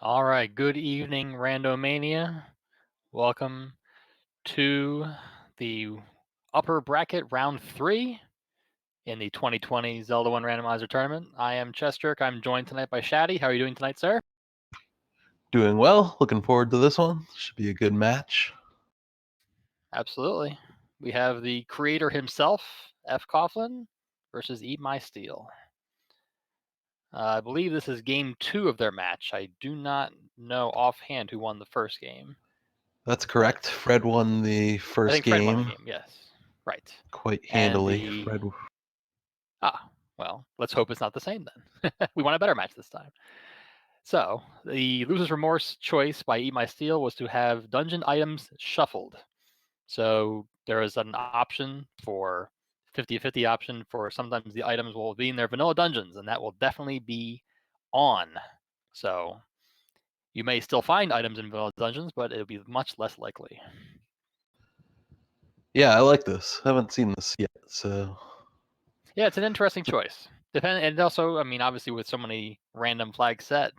All right, good evening, Randomania. Welcome to the upper bracket round 3 in the 2020 Zelda 1 Randomizer tournament. I am Chesterk. I'm joined tonight by Shaddy. How are you doing tonight, sir? Doing well. Looking forward to this one. Should be a good match. Absolutely. We have the creator himself, fcoughlin, versus EatMySteel. I believe this is game 2 of their match. I do not know offhand who won the first game. That's correct. Fred won the I first think Fred won the game game, yes. Right. quite And handily. well, let's hope it's not the same then. We want a better match this time. So, the Loser's Remorse choice by EatMySteel was to have dungeon items shuffled. So, there is an option for 50-50 option for sometimes the items will be in their vanilla dungeons, and that will definitely be on. So, you may still find items in vanilla dungeons, but it'll be much less likely. Yeah, I like this. Haven't seen this yet, so Yeah, it's an interesting choice. And also, I mean, obviously, with so many random flags set,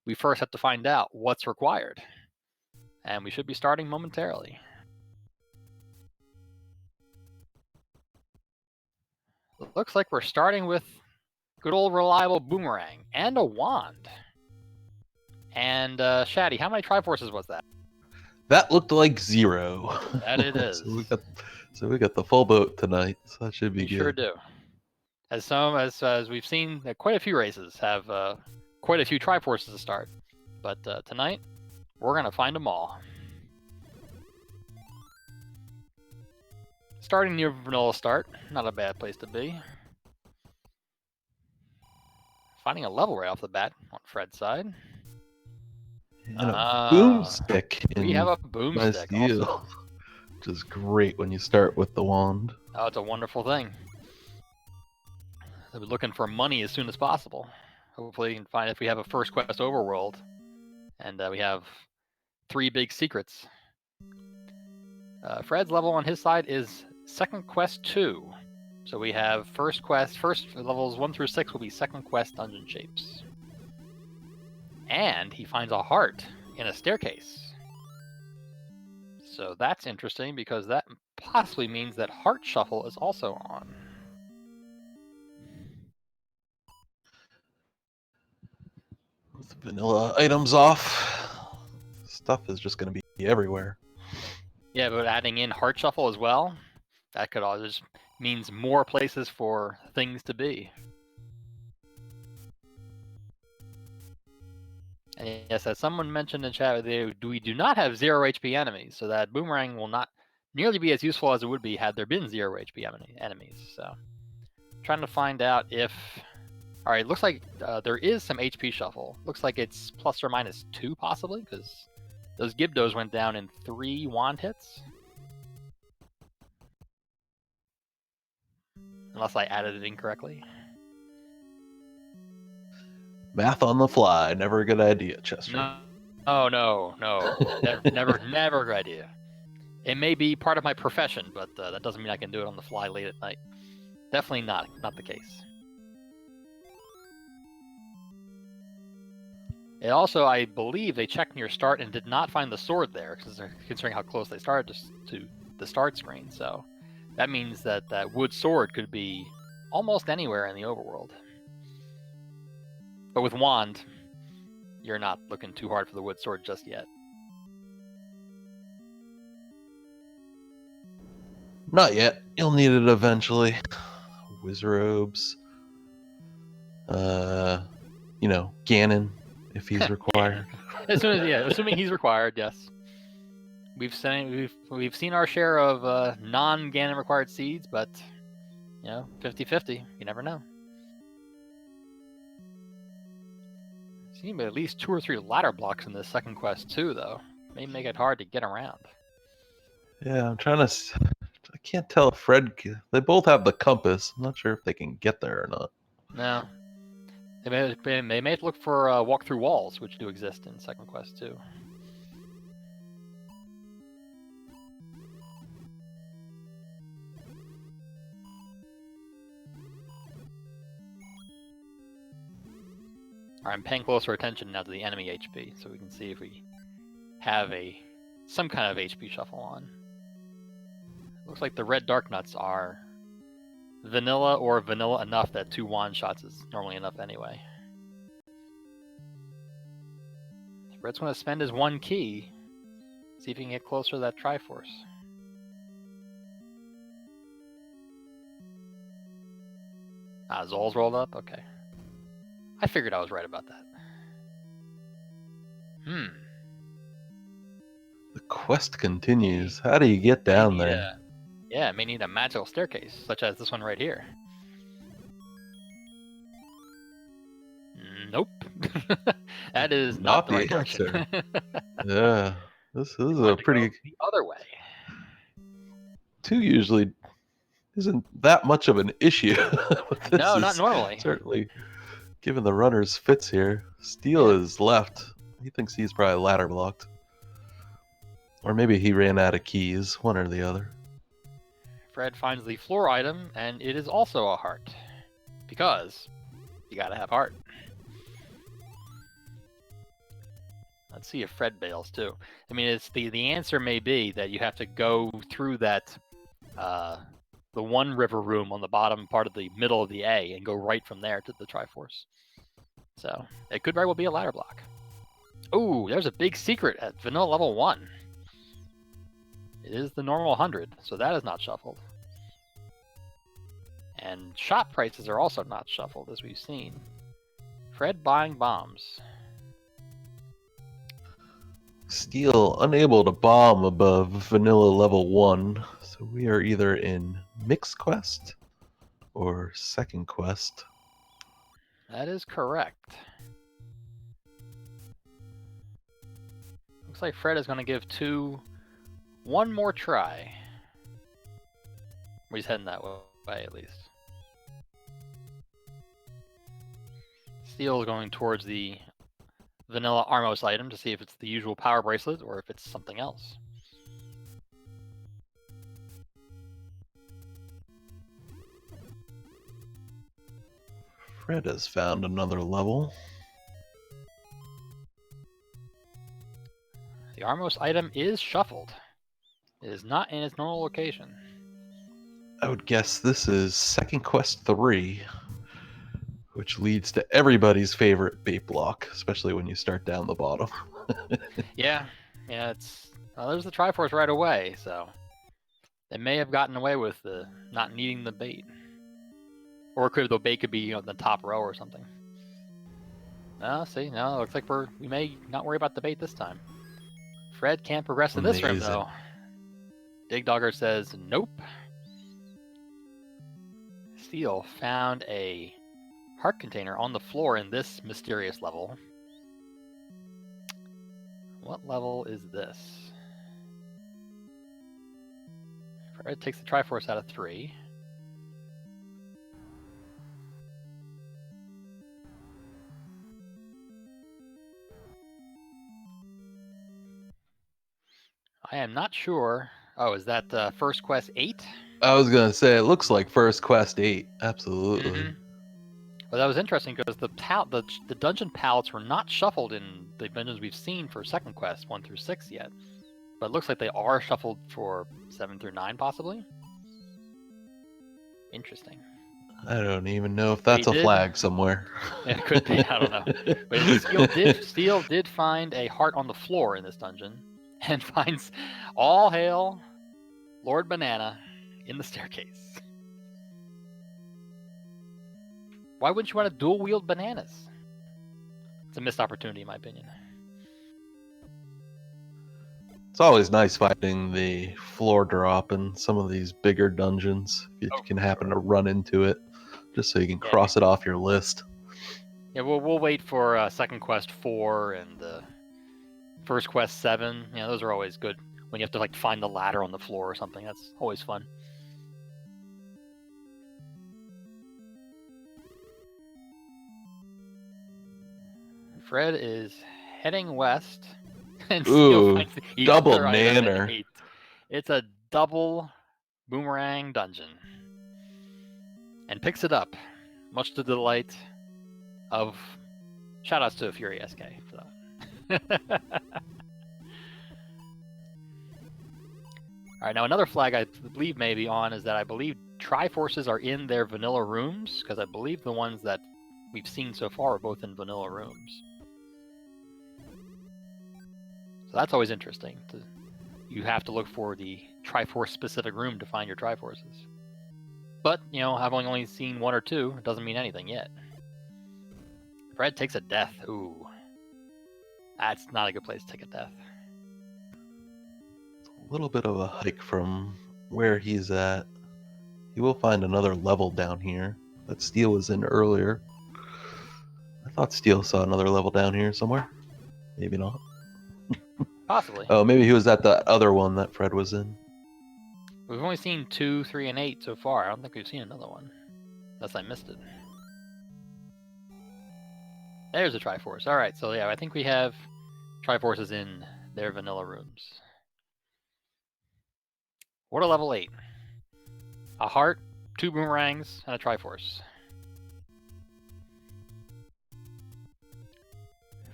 we first have to find out what's required. And we should be starting momentarily. Looks like we're starting with good old reliable boomerang and a wand. And Shaddy, how many Triforces was that? that looked like 0. That it is. so we got the full boat tonight. So that should be We good. sure do. As we've seen, quite a few races have quite a few Triforces to start. But tonight, we're gonna find them all. Starting near vanilla start, not a bad place to be. Finding a level right off the bat on Fred's side. And a boomstick We have a boomstick steel, also. which is great when you start with the wand. Oh, it's a wonderful thing. We're looking for money as soon as possible. Hopefully, you can find if we have a first quest overworld, and we have 3 big secrets. Fred's level on his side is second quest 2. So we have first levels 1 through 6 will be second quest dungeon shapes. And he finds a heart in a staircase. So that's interesting because that possibly means that heart shuffle is also on. With vanilla items off, stuff is just going to be everywhere. Yeah, but adding in heart shuffle as well, that could all just means more places for things to be. And yes, as someone mentioned in chat, we do not have 0 HP enemies, so that boomerang will not nearly be as useful as it would be had there been 0 HP enemies. So, trying to find out if... Alright, looks like there is some HP shuffle. Looks like it's plus or minus 2 possibly, because those Gibdos went down in 3 wand hits. Unless I added it incorrectly. Math on the fly, never a good idea, Chester. No. never a good idea. It may be part of my profession, but that doesn't mean I can do it on the fly late at night. Definitely not the case. It also, I believe, they checked near start and did not find the sword there, considering how close they started to the start screen. So that means that that wood sword could be almost anywhere in the overworld. But with wand, you're not looking too hard for the wood sword just yet. Not yet. You'll need it eventually. Wizrobes. Ganon, if he's required. Assuming he's required, yes. We've seen our share of non-Ganon required seeds, but 50-50. You never know. Seem at least 2 or 3 ladder blocks in this second quest too, though. May make it hard to get around. Yeah, I can't tell if Fred... They both have the compass. I'm not sure if they can get there or not. No. They may have to look for walk-through walls, which do exist in second quest too. Alright, I'm paying closer attention now to the enemy HP, so we can see if we have some kind of HP shuffle on. Looks like the red dark nuts are vanilla or vanilla enough that 2 wand shots is normally enough anyway. Red's going to spend his 1 key. See if he can get closer to that Triforce. Zol's rolled up? Okay. I figured I was right about that. The quest continues. How do you get down there? It may need a magical staircase, such as this one right here. Nope. That is not the right answer. direction. Yeah, this is a pretty... the other way. 2 usually isn't that much of an issue. But No, not normally. Certainly, given the runner's fits here, Steel is left. He thinks he's probably ladder blocked. Or maybe he ran out of keys, one or the other. Fred finds the floor item, and it is also a heart. Because you gotta have heart. Let's see if Fred bails too. I mean, it's the answer may be that you have to go through that the one river room on the bottom part of the middle of the A and go right from there to the Triforce. So it could very well be a ladder block. Ooh, there's a big secret at vanilla level 1. It is the normal 100, so that is not shuffled. And shop prices are also not shuffled, as we've seen. Fred buying bombs. Steel unable to bomb above vanilla level 1, so we are either in mixed quest or second quest. That is correct. Looks like Fred is going to give 1 more try. He's heading that way, at least. Steel is going towards the vanilla Armos item to see if it's the usual power bracelet or if it's something else. Fred has found another level. The Armos item is shuffled. It is not in its normal location. I would guess this is second quest 3, which leads to everybody's favorite bait block, especially when you start down the bottom. Yeah, it's there's the Triforce right away, so they may have gotten away with not needing the bait, or the bait could be in the top row or something. No, see, no, it looks like we may not worry about the bait this time. Fred can't progress in this room though. Dig Dogger says nope. Steel found a heart container on the floor in this mysterious level. What level is this? Fred takes the Triforce out of 3. I am not sure. Oh, is that first quest 8? I was gonna say it looks like first quest 8. Absolutely. Mm-hmm. Well, that was interesting because the dungeon palettes were not shuffled in the dungeons we've seen for second quest 1 through 6 yet, but it looks like they are shuffled for 7 through 9 possibly. Interesting. I don't even know if that's a flag somewhere. It could be. I don't know. But Steel did find a heart on the floor in this dungeon, and finds all hail Lord Banana in the staircase. Why wouldn't you want to dual wield bananas? It's a missed opportunity, in my opinion. It's always nice finding the floor drop in some of these bigger dungeons. If you can happen to run into it, just so you can cross it off your list. Yeah, we'll wait for second quest 4 and first quest 7. Yeah, those are always good when you have to find the ladder on the floor or something. That's always fun. Fred is heading west, and ooh, double nanner. It's a double boomerang dungeon, and picks it up, much to the delight of Shoutouts to Fury SK for that. All right, now another flag I believe may be on is that I believe Triforces are in their vanilla rooms, because I believe the ones that we've seen so far are both in vanilla rooms. So that's always interesting. You have to look for the Triforce specific room to find your Triforces. But, you know, I've only seen one or two. It doesn't mean anything yet. Fred takes a death. Ooh. That's not a good place to take a death. A little bit of a hike from where he's at. He will find another level down here that Steel was in earlier. I thought Steel saw another level down here somewhere. Maybe not. Possibly. Oh, maybe he was at the other one that Fred was in. We've only seen 2, 3, and 8 so far. I don't think we've seen another one. Unless I missed it. There's a Triforce. Alright, so yeah, I think we have Triforces in their vanilla rooms. What a level 8. A heart, 2 boomerangs, and a Triforce.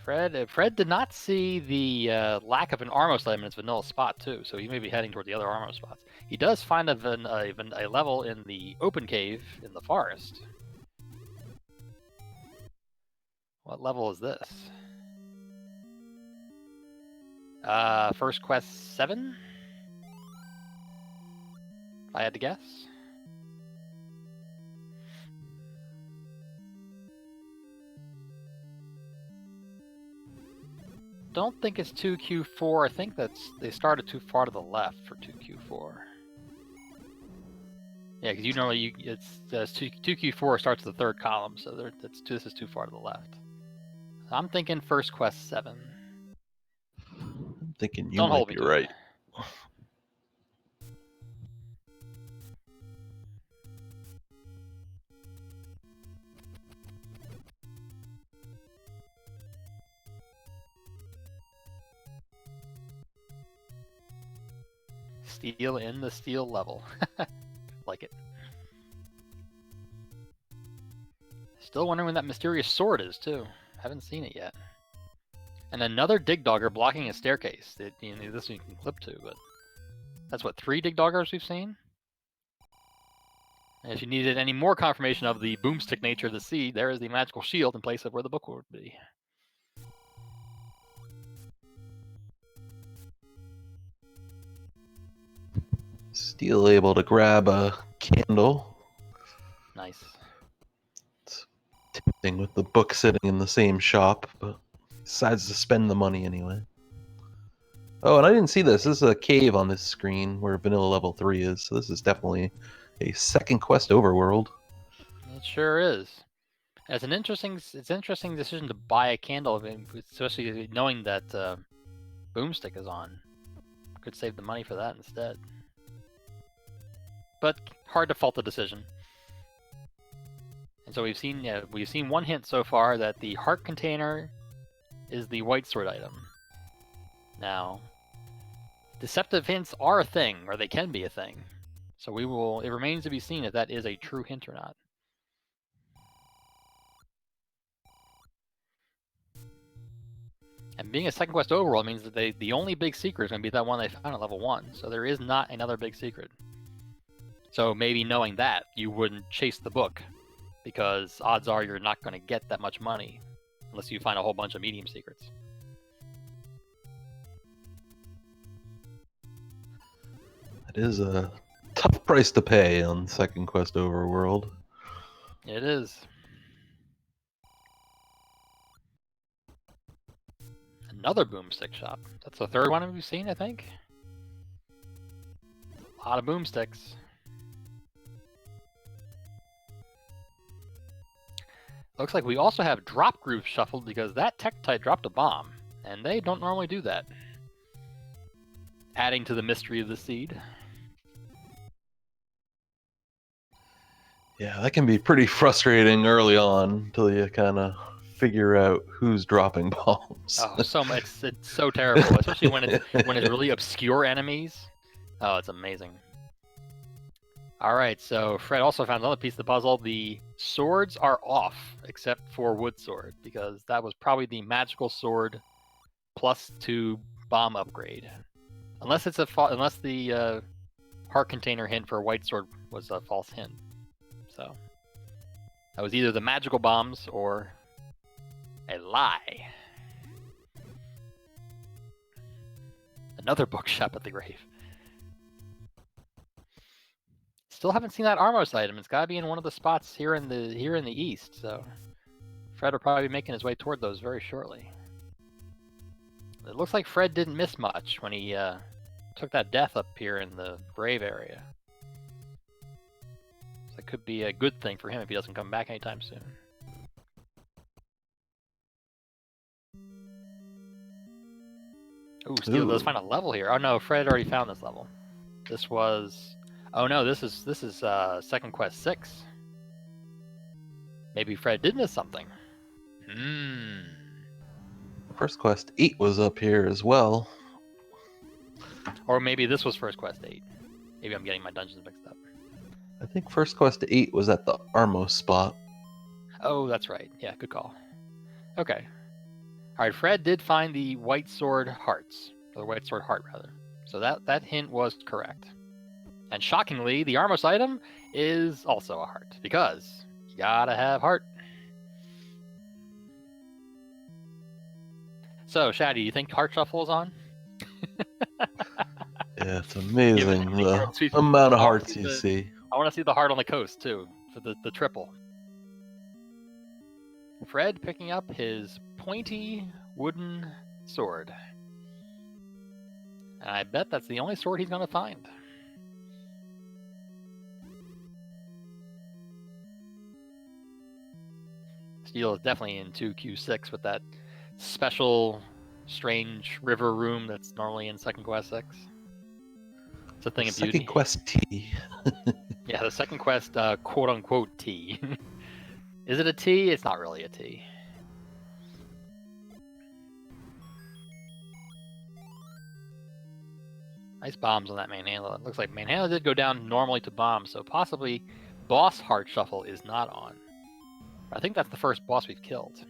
Fred did not see the lack of an Armos item in its vanilla spot too, so he may be heading toward the other Armos spots. He does find a level in the open cave in the forest. What level is this? First quest 7? If I had to guess. Don't think it's 2Q4. I think they started too far to the left for 2Q4. Yeah, because you normally it's 2Q4 starts the third column, so this is too far to the left. So I'm thinking first quest 7. I'm thinking you Don't might hold me be to it. right. Steel in the steel level. Like it. Still wondering when that mysterious sword is, too. Haven't seen it yet. And another Dig Dogger blocking a staircase. This one you can clip to, but... That's what, 3 Dig Doggers we've seen? And if you needed any more confirmation of the boomstick nature of the seed, there is the magical shield in place of where the book would be. Steel able to grab a candle. Nice. It's tempting with the book sitting in the same shop, but decides to spend the money anyway. Oh, and I didn't see this. This is a cave on this screen where vanilla level 3 is, so this is definitely a second quest overworld. It sure is. It's an interesting decision to buy a candle, especially knowing that boomstick is on. Could save the money for that instead. But hard to fault the decision. And so we've seen one hint so far that the heart container is the white sword item. Now, deceptive hints are a thing, or they can be a thing. So it remains to be seen if that is a true hint or not. And being a second quest overall means that the only big secret is going to be that one they found at level 1. So there is not another big secret. So maybe knowing that, you wouldn't chase the book, because odds are you're not going to get that much money unless you find a whole bunch of medium secrets. It is a tough price to pay on second quest overworld. It is. Another boomstick shop. That's the third one we've seen, I think. A lot of boomsticks. Looks like we also have drop groups shuffled because that Tektite dropped a bomb, and they don't normally do that. Adding to the mystery of the seed. Yeah, that can be pretty frustrating early on until you kind of figure out who's dropping bombs. Oh, so much! It's so terrible, especially when it's really obscure enemies. Oh, it's amazing. All right, so Fred also found another piece of the puzzle. The swords are off, except for Wood Sword, because that was probably the magical sword +2 bomb upgrade. Unless it's unless the heart container hint for White Sword was a false hint. So that was either the magical bombs or a lie. Another bookshop at the grave. Still haven't seen that Armos item. It's gotta be in one of the spots here in the east, so Fred will probably be making his way toward those very shortly. It looks like Fred didn't miss much when he took that death up here in the grave area. So that could be a good thing for him if he doesn't come back anytime soon. Ooh, Steel does find a level here. Oh no, Fred already found this level. This was... Oh no, this is Second Quest 6. Maybe Fred did miss something. First Quest 8 was up here as well. Or maybe this was First Quest 8. Maybe I'm getting my dungeons mixed up. I think First Quest 8 was at the Armos spot. Oh, that's right. Yeah, good call. Okay. Alright, Fred did find the White Sword hearts. Or the White Sword heart, rather. So that hint was correct. And shockingly, the Armos item is also a heart, because you gotta have heart. So, Shaddy, you think Heart Shuffle is on? Yeah, it's amazing the Sweet. amount of hearts you see. I want to see the heart on the coast, too, for the triple. Fred picking up his pointy wooden sword. And I bet that's the only sword he's going to find. Steel is definitely in 2Q6 with that special, strange river room that's normally in Second Quest 6. It's a thing of beauty. Second Quest T. Yeah, the Second Quest quote-unquote T. Is it a T? It's not really a T. Nice bombs on that manhandle. It looks like manhandle did go down normally to bombs, so possibly boss Heart Shuffle is not on. I think that's the first boss we've killed.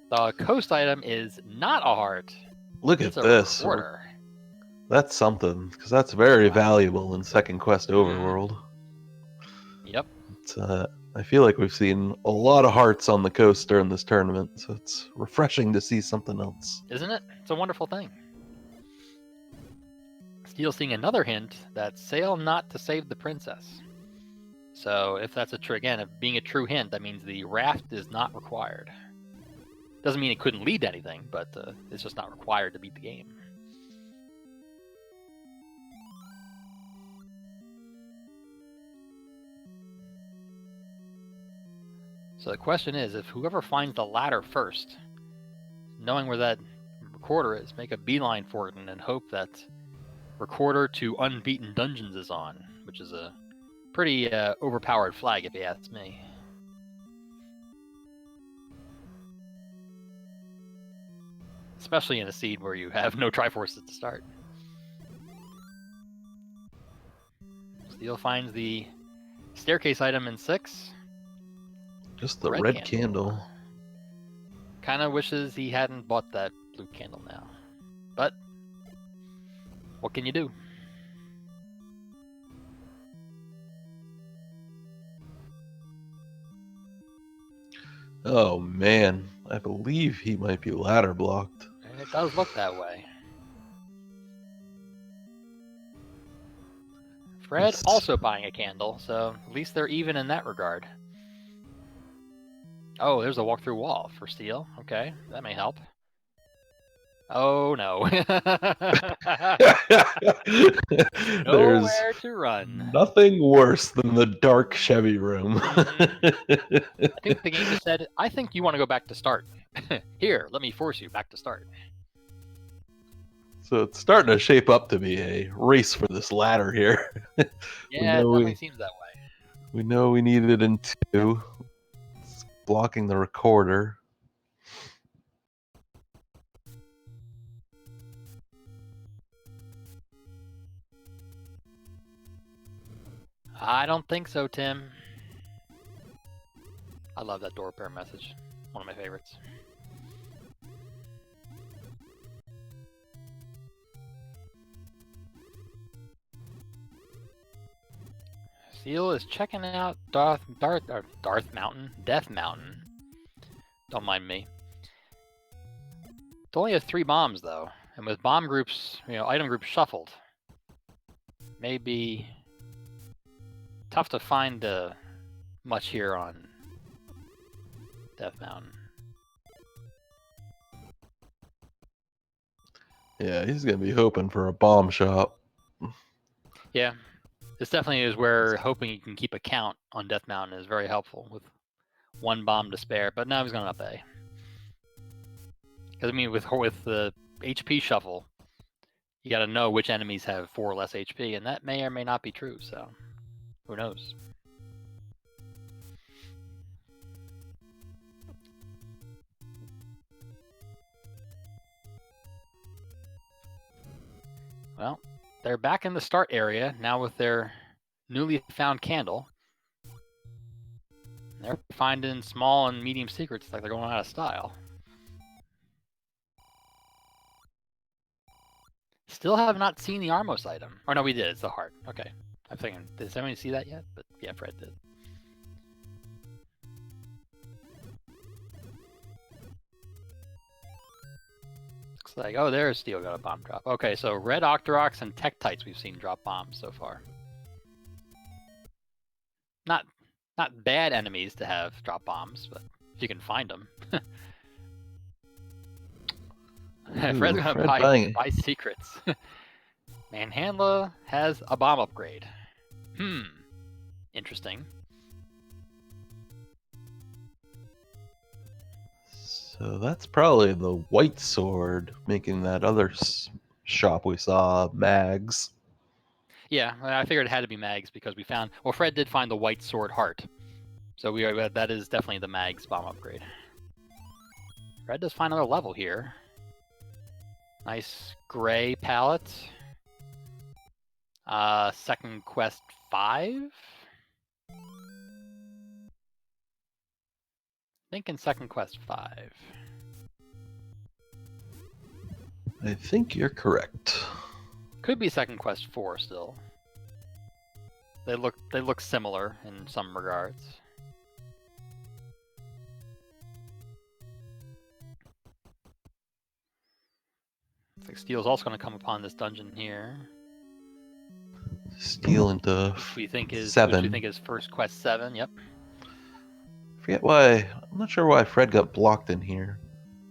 The coast item is not a heart. Look at this. Recorder. That's something, because that's very valuable in Second Quest Overworld. Yep. It's, I feel like we've seen a lot of hearts on the coast during this tournament, so it's refreshing to see something else. Isn't it? It's a wonderful thing. Steel seeing another hint that sail not to save the princess. So if that's a true, again, if being a true hint, that means the raft is not required. Doesn't mean it couldn't lead to anything, but it's just not required to beat the game. So the question is, if whoever finds the ladder first, knowing where that recorder is, make a beeline for it and hope that recorder to unbeaten dungeons is on, which is a pretty overpowered flag if you ask me. Especially in a seed where you have no Triforces to start. Steel finds the staircase item in 6. Just the red candle. Kind of wishes he hadn't bought that blue candle now. But what can you do? Oh man, I believe he might be ladder blocked. And it does look that way. Fred also buying a candle, so at least they're even in that regard. Oh, there's a walk-through wall for Steel. Okay, that may help. Oh no. There's nowhere to run. Nothing worse than the dark Chevy room. I think the game just said, I think you want to go back to start. Here, let me force you back to start. So it's starting to shape up to be a race for this ladder here. Yeah, it definitely seems that way. We know we need it in 2. It's blocking the recorder. I don't think so, Tim. I love that door repair message. One of my favorites. Steel is checking out Death Mountain. Don't mind me. It only has 3 bombs though, and with bomb groups, item groups shuffled, maybe tough to find much here on Death Mountain. Yeah, he's gonna be hoping for a bomb shop. Yeah, this definitely is where hoping you can keep a count on Death Mountain is very helpful with 1 bomb to spare. But now he's going up A. Because I mean, with the HP shuffle, you got to know which enemies have 4 or less HP, and that may or may not be true. So, who knows? Well, they're back in the start area now with their newly found candle. They're finding small and medium secrets like they're going out of style. Still have not seen the Armos item. Or no, we did. It's the heart. Okay. I'm thinking, did somebody see that yet? But yeah, Fred did. Looks like, oh, there's Steel got a bomb drop. Okay, so Red Octoroks and Tektites we've seen drop bombs so far. Not bad enemies to have drop bombs, but if you can find them. Fred's gonna buy secrets. Manhandla has a bomb upgrade. Interesting. So that's probably the white sword making that other shop we saw, Mags. Yeah, I figured it had to be Mags because we found... Well, Fred did find the white sword heart. So that is definitely the Mags bomb upgrade. Fred does find another level here. Nice gray palette. Second quest 5? Thinking second quest 5. I think you're correct. Could be second quest 4 still. They look similar in some regards. Looks like Steel's also going to come upon this dungeon here. Steel into which we think is 7. Which we think is first quest 7. Yep. Forget why. I'm not sure why Fred got blocked in here,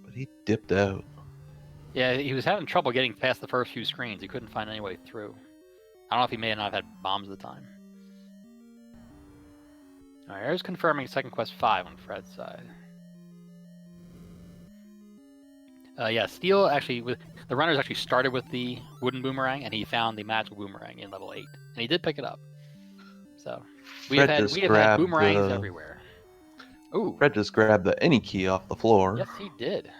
but he dipped out. Yeah, he was having trouble getting past the first few screens. He couldn't find any way through. I don't know if he may not have had bombs at the time. Alright, here's confirming second quest 5 on Fred's side. Yeah, Steel actually, the runners actually started with the wooden boomerang, and he found the magical boomerang in level 8, and he did pick it up. So we have had boomerangs everywhere. Ooh, Fred just grabbed the any key off the floor. Yes, he did.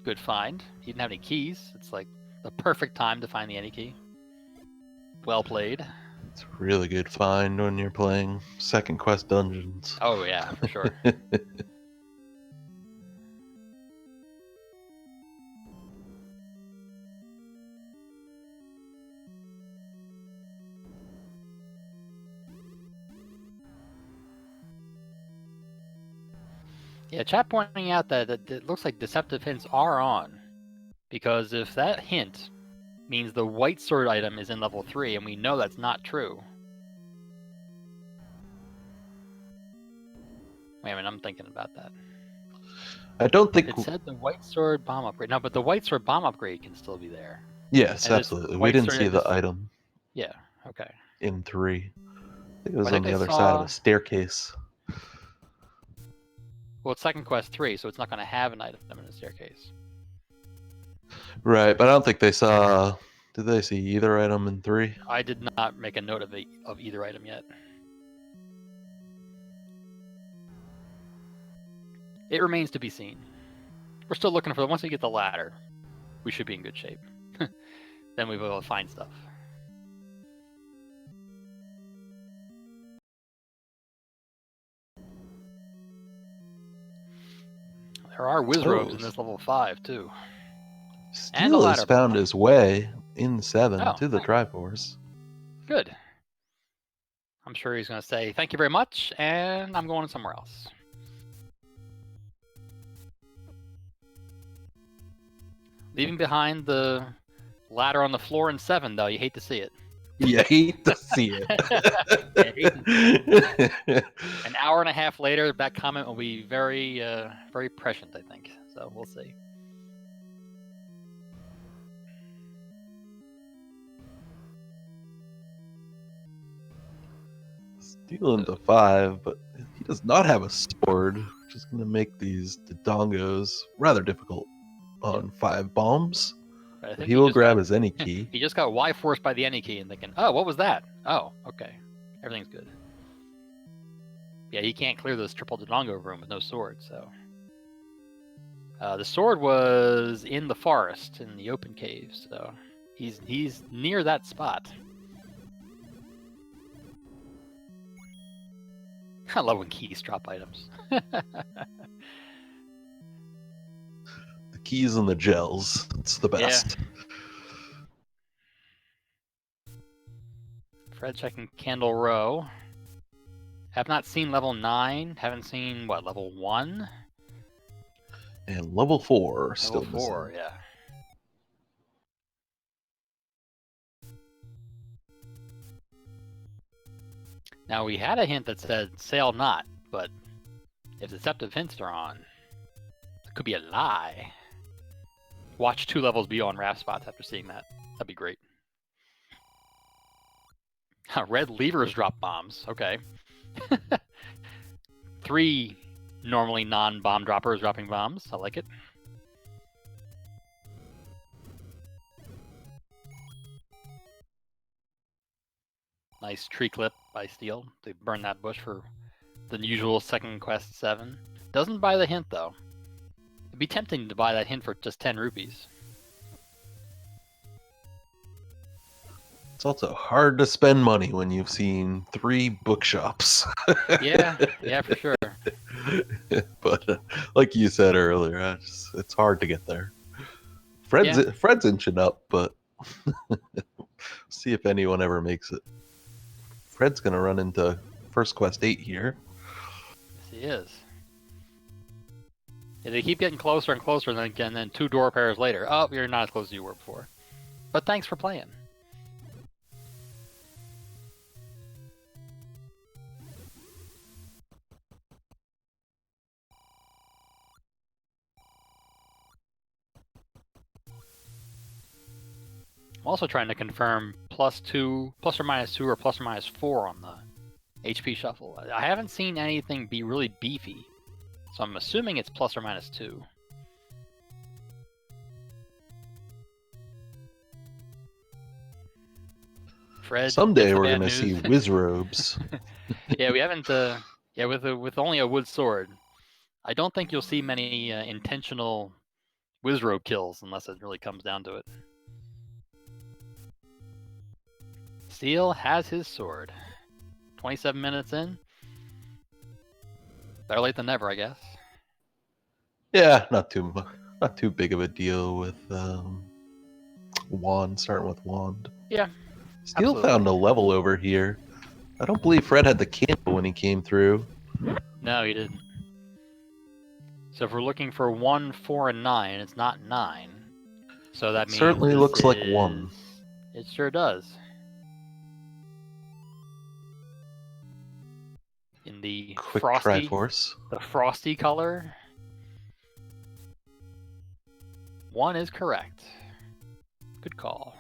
Good find. He didn't have any keys. It's like the perfect time to find the any key. Well played. It's a really good find when you're playing second quest dungeons. Oh yeah, for sure. Yeah, chat pointing out that it looks like deceptive hints are on. Because if that hint means the white sword item is in level 3, and we know that's not true. Wait a minute, I'm thinking about that. I don't think... It said the white sword bomb upgrade. No, but the white sword bomb upgrade can still be there. Yes, and absolutely. We didn't see the item. Yeah, okay. In 3. I think it was on the other side of a staircase. Well, it's second quest 3, so it's not going to have an item in the staircase. Right, but I don't think they saw... Did they see either item in 3? I did not make a note of either item yet. It remains to be seen. We're still looking for... Once we get the ladder, we should be in good shape. Then we'll be able to find stuff. There are whiz robes in Oh, this level 5 too, and a Steel has ladder found bomb. his way in 7 Oh, to the Triforce. good. I'm sure he's going to say thank you very much, and I'm going somewhere else. Leaving behind the ladder on the floor in 7, though. You hate to see it. You hate to see it. An hour and a half later, that comment will be very, very prescient, I think. So we'll see. Steel into 5, but he does not have a sword, which is going to make these Dodongos rather difficult on 5 bombs. But I But think he will grab his any key. he just got Y forced by the any key and thinking, oh, what was that? Oh, okay. Everything's good. Yeah, he can't clear this triple Dodongo room with no sword, so. The sword was in the forest, in the open cave, so he's near that spot. I love when keys drop items. The keys and the gels. It's the best. Fred checking Candle Row. Have not seen level 9. Haven't seen, what, level 1? And level 4 still Level 4, missing. yeah. Now, we had a hint that said sail not, but if deceptive hints are on, it could be a lie. Watch 2 levels beyond raft spots after seeing that. That'd be great. Red levers drop bombs. Okay. 3 normally non-bomb droppers dropping bombs. I like it. Nice tree clip by Steel. They burn that bush for the usual second quest 7. Doesn't buy the hint though. It'd be tempting to buy that hint for just 10 rupees. It's also hard to spend money when you've seen 3 bookshops. Yeah, for sure. But like you said earlier, it's hard to get there. Fred's inching up, but see if anyone ever makes it. Fred's gonna run into first quest 8 here. Yes, he is. Yeah, they keep getting closer and closer, and then 2 door pairs later. Oh, you're not as close as you were before. But thanks for playing. I'm also trying to confirm +2, plus or minus 2, or plus or minus 4 on the HP shuffle. I haven't seen anything be really beefy, so I'm assuming it's plus or minus 2. Fred Someday gets the we're bad gonna news. see whiz robes. Yeah, we haven't. Yeah, with only a wood sword, I don't think you'll see many intentional whiz robe kills unless it really comes down to it. Steel has his sword. 27 minutes in. Better late than never, I guess. Yeah, not too big of a deal with wand, starting with wand. Yeah. Steel Absolutely. found a level over here. I don't believe Fred had the candle when he came through. No, he didn't. So if we're looking for 1, 4, and 9, it's not 9. So that means Certainly this looks like is... 1. It sure does. In the Quick frosty, Triforce. the frosty color, 1 is correct. Good call.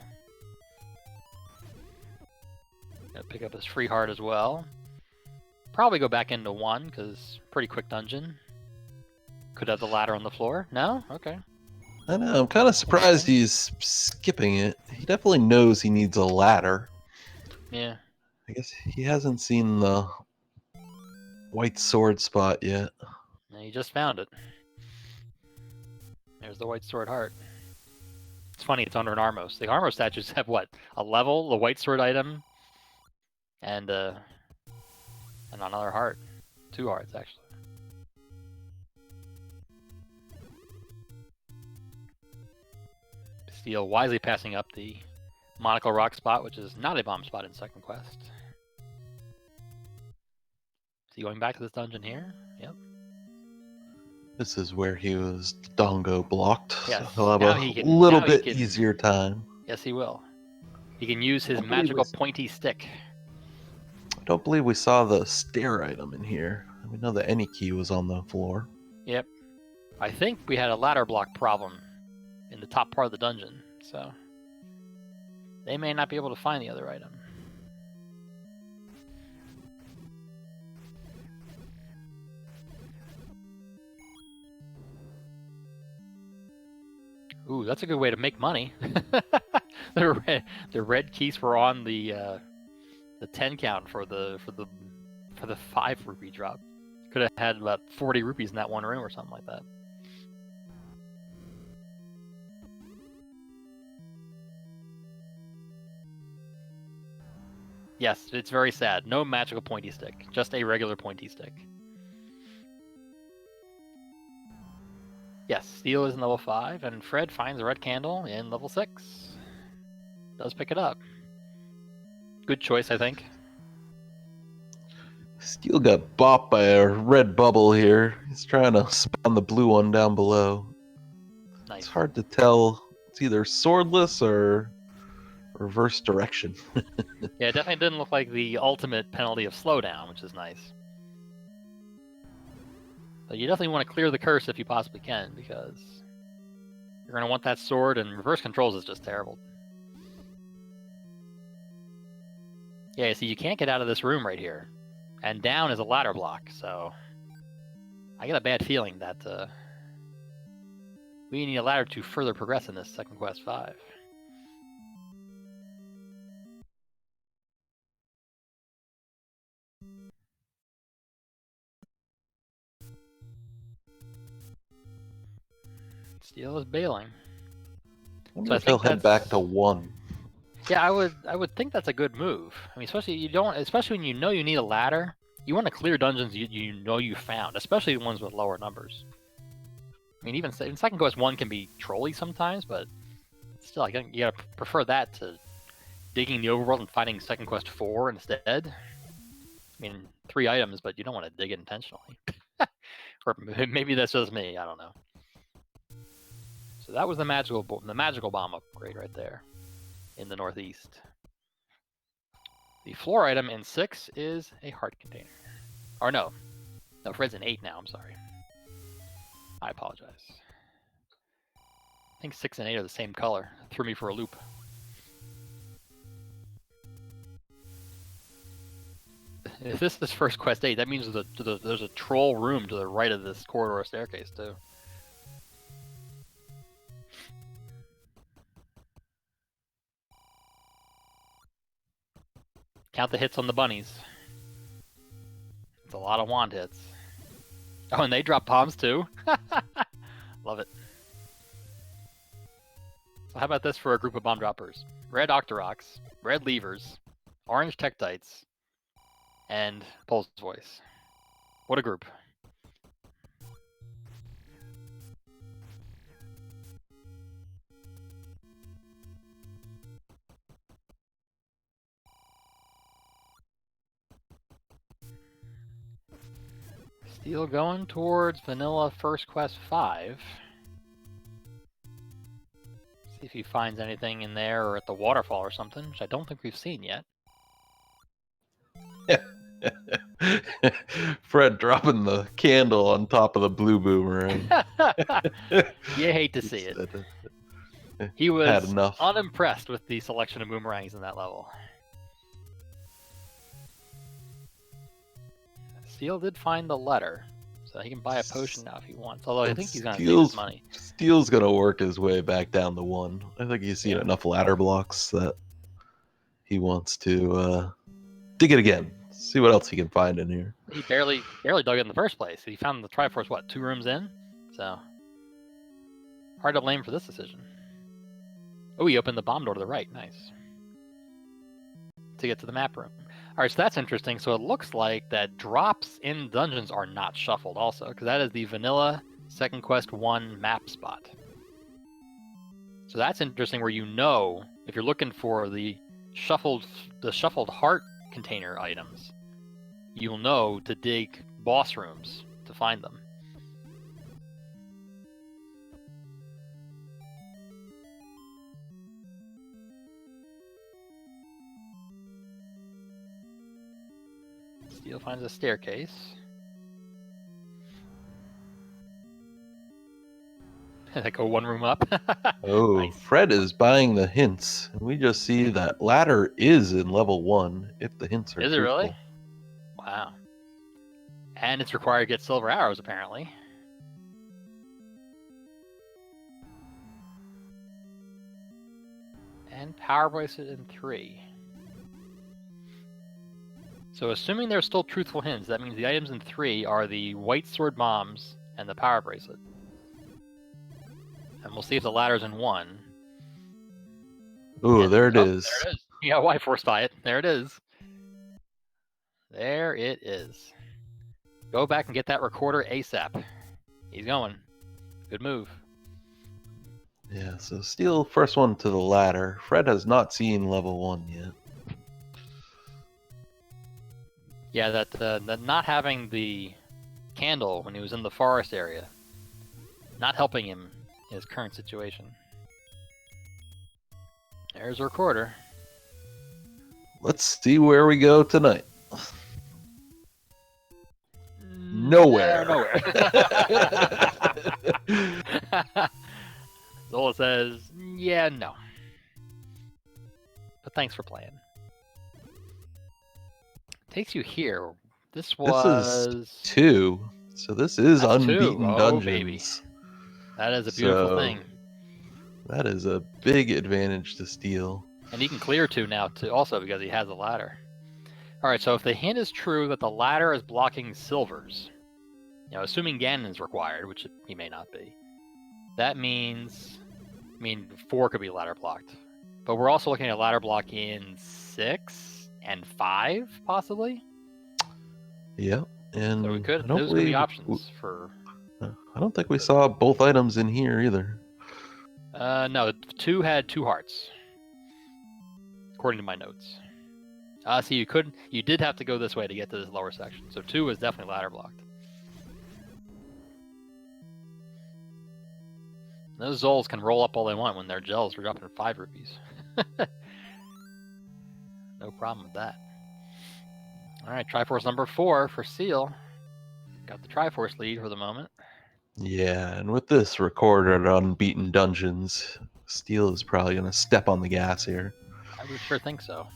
Gonna pick up his free heart as well. Probably go back into 1 because pretty quick dungeon. Could have the ladder on the floor. No? Okay. I know, I'm kind of surprised he's skipping it. He definitely knows he needs a ladder. Yeah. I guess he hasn't seen the white sword spot yet. And you just found it. There's the white sword heart. It's funny, it's under an Armos. The Armos statues have what? A level, the white sword item, and another heart. 2 hearts, actually. Steel wisely passing up the Monocle Rock spot, which is not a bomb spot in second quest. Is he going back to this dungeon here? Yep. This is where he was dongo blocked. Yes. So he'll Now have he a can. little Now he bit can. easier time. Yes, he will. He can use his I believe magical it's- pointy stick. I don't believe we saw the stair item in here. We know the any key was on the floor. Yep. I think we had a ladder block problem in the top part of the dungeon, so they may not be able to find the other item. Ooh, that's a good way to make money. the red keys were on the 10 count for the 5 rupee drop. Could have had about 40 rupees in that one room or something like that. Yes, it's very sad. No magical pointy stick, just a regular pointy stick. Yes, Steel is in level 5, and Fred finds a red candle in level 6. Does pick it up. Good choice, I think. Steel got bopped by a red bubble here. He's trying to spawn the blue one down below. Nice. It's hard to tell. It's either swordless or reverse direction. Yeah, it definitely didn't look like the ultimate penalty of slowdown, which is nice. But you definitely want to clear the curse if you possibly can, because you're going to want that sword, and reverse controls is just terrible. Yeah, see, you can't get out of this room right here. And down is a ladder block, so I get a bad feeling that we need a ladder to further progress in this second quest 5. Steel is bailing. I wonder if he'll head back to 1. Yeah, I would think that's a good move. I mean, especially when you know you need a ladder, you want to clear dungeons you know you found, especially the ones with lower numbers. I mean, even second quest 1 can be trolly sometimes, but still, I think you gotta prefer that to digging the overworld and finding second quest 4 instead. I mean, 3 items, but you don't want to dig it intentionally. Or maybe that's just me. I don't know. So that was the magical bomb upgrade right there in the northeast. The floor item in 6 is a heart container. Or no, Fred's in 8 now. I'm sorry. I apologize. I think 6 and 8 are the same color. It threw me for a loop. If this is first quest 8, that means there's a troll room to the right of this corridor staircase too. Count the hits on the bunnies. It's a lot of wand hits. Oh, and they drop bombs too. Love it. So how about this for a group of bomb droppers? Red Octoroks, red levers, orange Tektites, and Pole's voice. What a group. Steel going towards vanilla first quest 5. See if he finds anything in there or at the waterfall or something, which I don't think we've seen yet. Fred dropping the candle on top of the blue boomerang. You hate to see it. He was had enough. unimpressed with the selection of boomerangs in that level. Steel did find the letter, so he can buy a potion now if he wants. Although I think he's going to save his money. Steel's going to work his way back down to 1. I think he's seen enough ladder blocks that he wants to dig it again. See what else he can find in here. He barely dug it in the first place. He found the Triforce, what, 2 rooms in? So, hard to blame for this decision. Oh, he opened the bomb door to the right. Nice. To get to the map room. Alright, so that's interesting. So it looks like that drops in dungeons are not shuffled also, because that is the vanilla second quest 1 map spot. So that's interesting. Where if you're looking for the shuffled heart container items, you'll know to dig boss rooms to find them. Steel finds a staircase. I go one room up. Oh, Nice. Fred is buying the hints. And we just see that ladder is in level 1 if the hints are Is it truthful. really? Wow. And it's required to get silver arrows, apparently. And power bracelet in 3. So assuming there's still truthful hints, that means the items in 3 are the white sword bombs and the power bracelet. And we'll see if the ladder's in 1. Ooh, there it is. There it is. You got Y force by it. There it is. There it is. Go back and get that recorder ASAP. He's going. Good move. Yeah, so Steel first one to the ladder. Fred has not seen level 1 yet. Yeah, that not having the candle when he was in the forest area, not helping him in his current situation. There's a recorder. Let's see where we go tonight. Nowhere. Nowhere. Zola says, yeah, no. But thanks for playing. Takes you here. This is 2. So this is That's unbeaten 2. Oh, dungeons. baby. That is a beautiful thing. That is a big advantage to Steel. And he can clear 2 now, too, also because he has a ladder. All right, so if the hint is true that the ladder is blocking silvers, assuming Ganon is required, which he may not be, that means, 4 could be ladder blocked. But we're also looking at ladder block in 6 and 5, possibly? Yeah, and so we could. Those could be options for. I don't think we saw both items in here either. No, 2 had 2 hearts, according to my notes. So you did have to go this way to get to this lower section. So 2 was definitely ladder blocked. Those Zols can roll up all they want when their gels are dropping 5 rupees. No problem with that. All right, Triforce number 4 for Seal. Got the Triforce lead for the moment. Yeah, and with this record at Unbeaten Dungeons, Steel is probably going to step on the gas here. I would sure think so.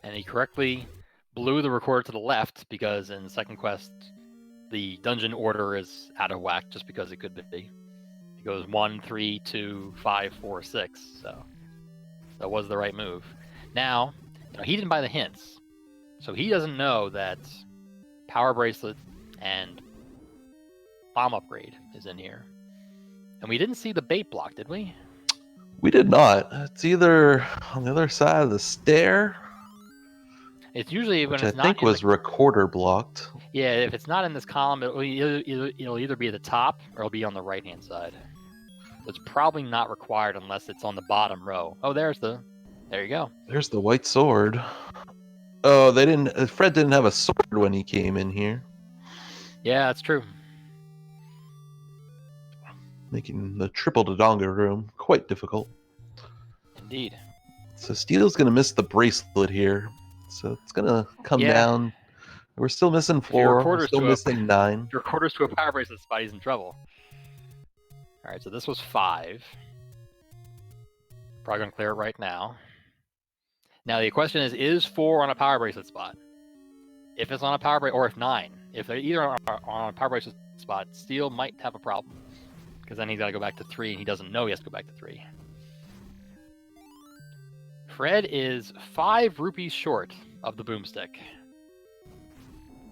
And he correctly blew the recorder to the left because in second quest, the dungeon order is out of whack just because it could be. It goes 1, 3, 2, 5, 4, 6. So that was the right move. Now, he didn't buy the hints. So he doesn't know that power bracelet and bomb upgrade is in here. And we didn't see the bait block, did we? We did not. It's either on the other side of the stair. It's usually when which it's I not think was recorder blocked. Yeah, if it's not in this column, it'll either be at the top or it'll be on the right-hand side. So it's probably not required unless it's on the bottom row. Oh, there you go. There's the white sword. Oh, Fred didn't have a sword when he came in here. Yeah, that's true. Making the triple Dodonga room quite difficult. Indeed. So Steel's going to miss the bracelet here. So it's going to come down. We're still missing 4. We're still missing 9. If your recorder's to a power bracelet spot, he's in trouble. All right, so this was 5. Probably going to clear it right now. Now, the question is 4 on a power bracelet spot? If it's on a power bracelet, or if 9. If they're either on a power bracelet spot, Steel might have a problem. Because then he's got to go back to 3, and he doesn't know he has to go back to 3. Fred is 5 rupees short of the boomstick.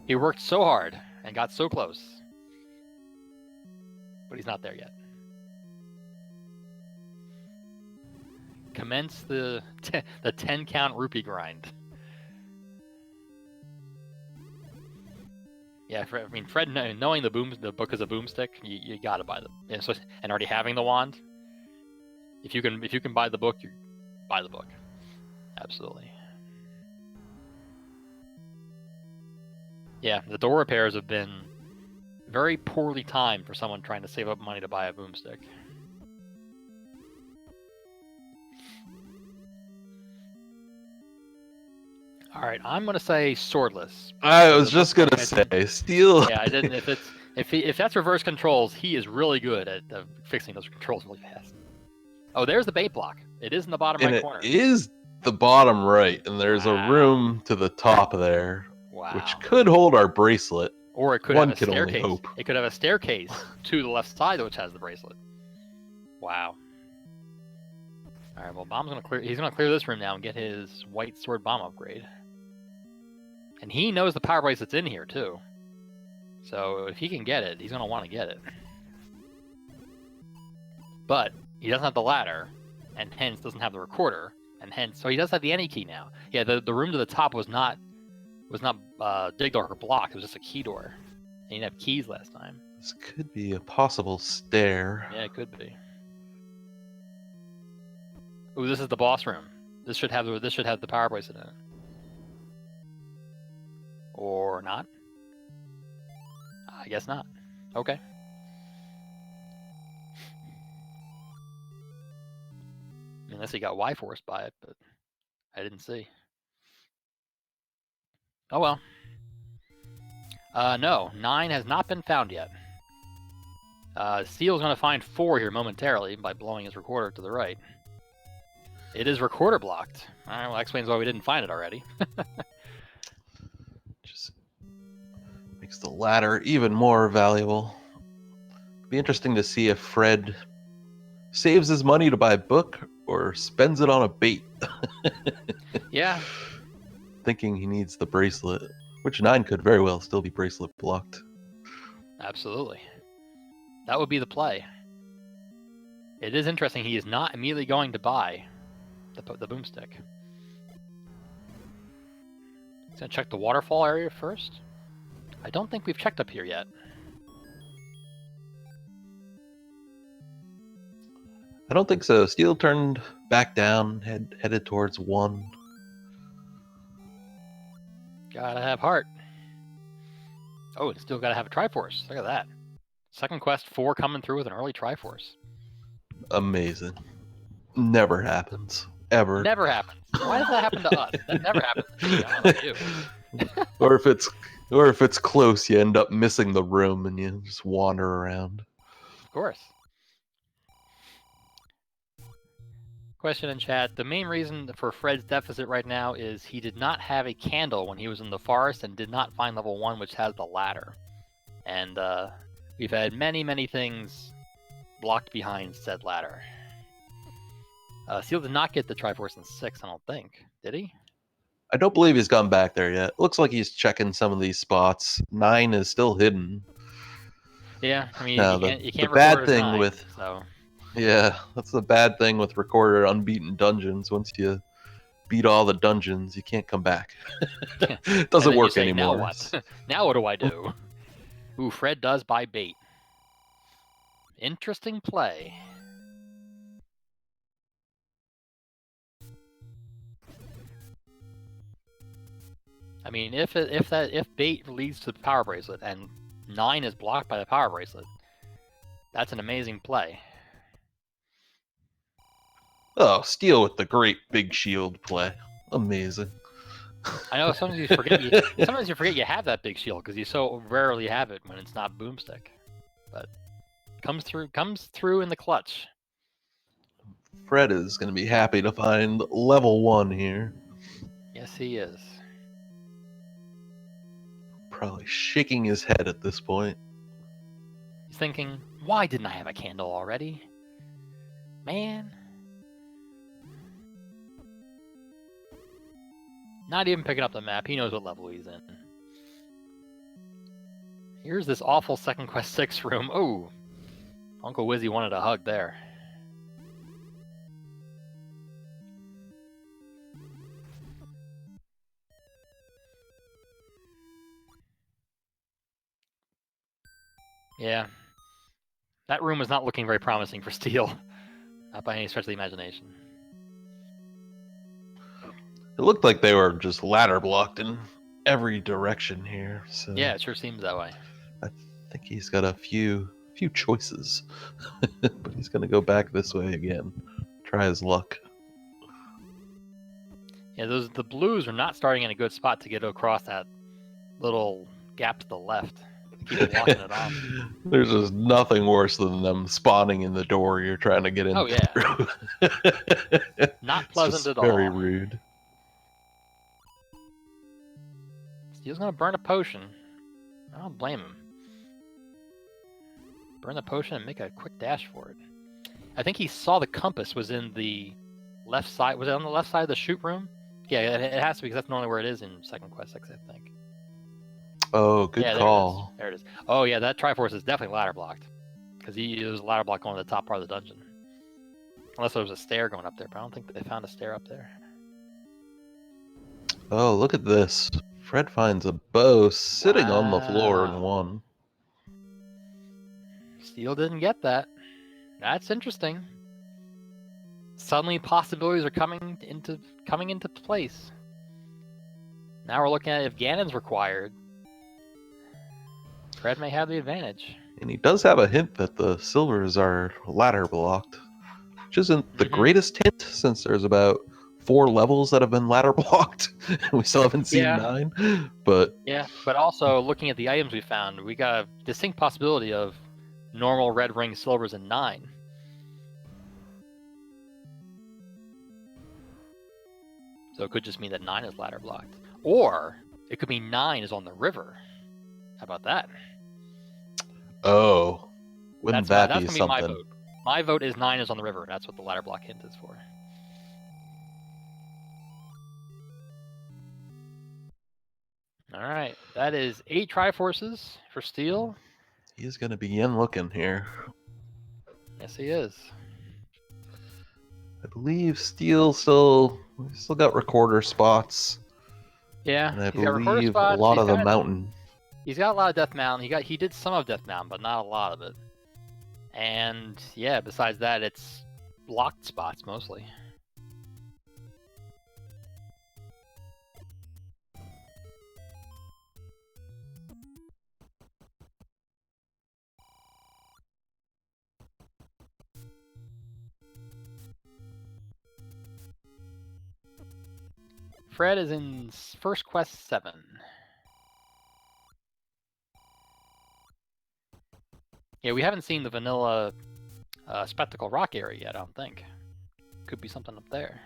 He worked so hard and got so close. But he's not there yet. Commence the 10 count rupee grind. Yeah, I mean, Fred, knowing the book is a boomstick, you gotta buy them. And already having the wand, if you can buy the book, you buy the book. Absolutely. Yeah, the door repairs have been very poorly timed for someone trying to save up money to buy a boomstick. All right, I'm gonna say swordless. I Because was it looks just gonna like say steel. yeah, I didn't. If that's reverse controls, he is really good at fixing those controls really fast. Oh, there's the bait block. It is in the bottom And right it corner. is the bottom right, and there's a Wow. room to the top there, which Wow. could hold our bracelet. Or it could have One a could only staircase. hope. It could have a staircase to the left side, which has the bracelet. Wow. All right. Well, Bomb's gonna clear. He's gonna clear this room now and get his white sword bomb upgrade. And he knows the power bracelet's in here too. So if he can get it, he's gonna want to get it. But he doesn't have the ladder, and hence doesn't have the recorder, and hence so he does have the any key now. Yeah, the room to the top was not digged or blocked. It was just a key door. And he didn't have keys last time. This could be a possible stair. Yeah, it could be. Ooh, this is the boss room. This should have the power bracelet in it. Or not? I guess not. Okay. Unless he got Y-forced by it, but I didn't see. Oh well. No, 9 has not been found yet. Steel's going to find 4 here momentarily by blowing his recorder to the right. It is recorder blocked. All right, well, that explains why we didn't find it already. Just makes the ladder even more valuable. Be interesting to see if Fred saves his money to buy a book or spends it on a bait. Yeah. Thinking he needs the bracelet, which 9 could very well still be bracelet blocked. Absolutely. That would be the play. It is interesting. He is not immediately going to buy the boomstick. He's going to check the waterfall area first. I don't think we've checked up here yet. I don't think so. Steel turned back down, headed towards 1. Gotta have heart. Oh, it's still gotta have a Triforce. Look at that. Second quest 4 coming through with an early Triforce. Amazing. Never happens. Ever. Never happens. Why does that happen to us? That never happens to me. I don't know you. or if it's close, you end up missing the room and you just wander around. Of course. Question in chat. The main reason for Fred's deficit right now is he did not have a candle when he was in the forest and did not find level 1, which has the ladder. And we've had many things blocked behind said ladder. Seal did not get the Triforce in 6, I don't think. Did he? I don't believe he's gone back there yet. Looks like he's checking some of these spots. 9 is still hidden. Yeah, I mean, Now, you can't the bad record thing 9, with so... Yeah, that's the bad thing with recorded unbeaten dungeons. Once you beat all the dungeons, you can't come back. It doesn't work say, anymore. Now what? Now what do I do? Ooh, Fred does buy bait. Interesting play. I mean, if bait leads to the power bracelet and 9 is blocked by the power bracelet, that's an amazing play. Oh, Steel with the great big shield play. Amazing. I know sometimes you forget. Sometimes you forget you have that big shield because you so rarely have it when it's not boomstick. But comes through in the clutch. Fred is going to be happy to find level 1 here. Yes, he is. Probably shaking his head at this point. He's thinking, why didn't I have a candle already? Man. Not even picking up the map. He knows what level he's in. Here's this awful second quest 6 room. Oh, Uncle Wizzy wanted a hug there. Yeah. That room was not looking very promising for Steel. Not by any stretch of the imagination. It looked like they were just ladder blocked in every direction here. So Yeah, it sure seems that way. I think he's got a few choices, but he's gonna go back this way again. Try his luck. Yeah, the blues are not starting in a good spot to get across that little gap to the left. They keep blocking it off. There's just nothing worse than them spawning in the door you're trying to get in Oh, yeah. through. Not It's pleasant just at very all. rude. Steel's gonna burn a potion. I don't blame him. Burn the potion and make a quick dash for it. I think he saw the compass was in the left side. Was it on the left side of the shoot room? Yeah, it has to be, because that's normally where it is in Second Quest 6, I think. Oh, good Yeah, call. there it is. Oh, yeah, that Triforce is definitely ladder blocked. Because there was a ladder block going to the top part of the dungeon. Unless there was a stair going up there, but I don't think they found a stair up there. Oh, look at this. Fred finds a bow sitting on the floor in Wow. one. Steel didn't get that. That's interesting. Suddenly possibilities are coming into place. Now we're looking at if Ganon's required. Fred may have the advantage. And he does have a hint that the silvers are ladder blocked, which isn't the Mhm. greatest hint since there's about 4 levels that have been ladder blocked. We still haven't seen Yeah. 9, but Yeah, but also looking at the items we found, we got a distinct possibility of normal red ring silvers in 9. So it could just mean that 9 is ladder blocked. Or it could mean 9 is on the river. How about that? oh, wouldn't that That's be gonna be my something? vote. My vote is 9 is on the river. That's what the ladder block hint is for. All right, that is 8 Triforces for Steel. He's going to begin looking here. Yes, he is. I believe Steel still got recorder spots, Yeah, and I he's got recorder believe a spots. lot of the mountain. He's got a lot of Death Mountain. He did some of Death Mountain, but not a lot of it. And yeah, besides that, it's blocked spots mostly. Fred is in First Quest 7. Yeah, we haven't seen the vanilla Spectacle Rock area yet, I don't think. Could be something up there.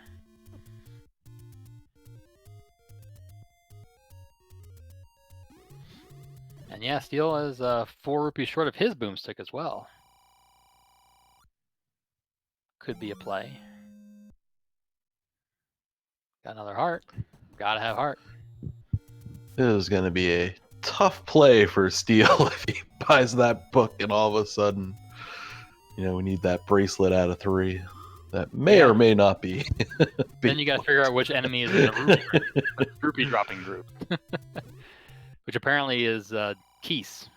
And yeah, Steel is 4 rupees short of his boomstick as well. Could be a play. Got another heart. Gotta have heart. It is going to be a tough play for Steel if he buys that book and all of a sudden, we need that bracelet out of 3. That may or may not be. Then you gotta figure out which enemy is in the rupee dropping group. Which apparently is Keese.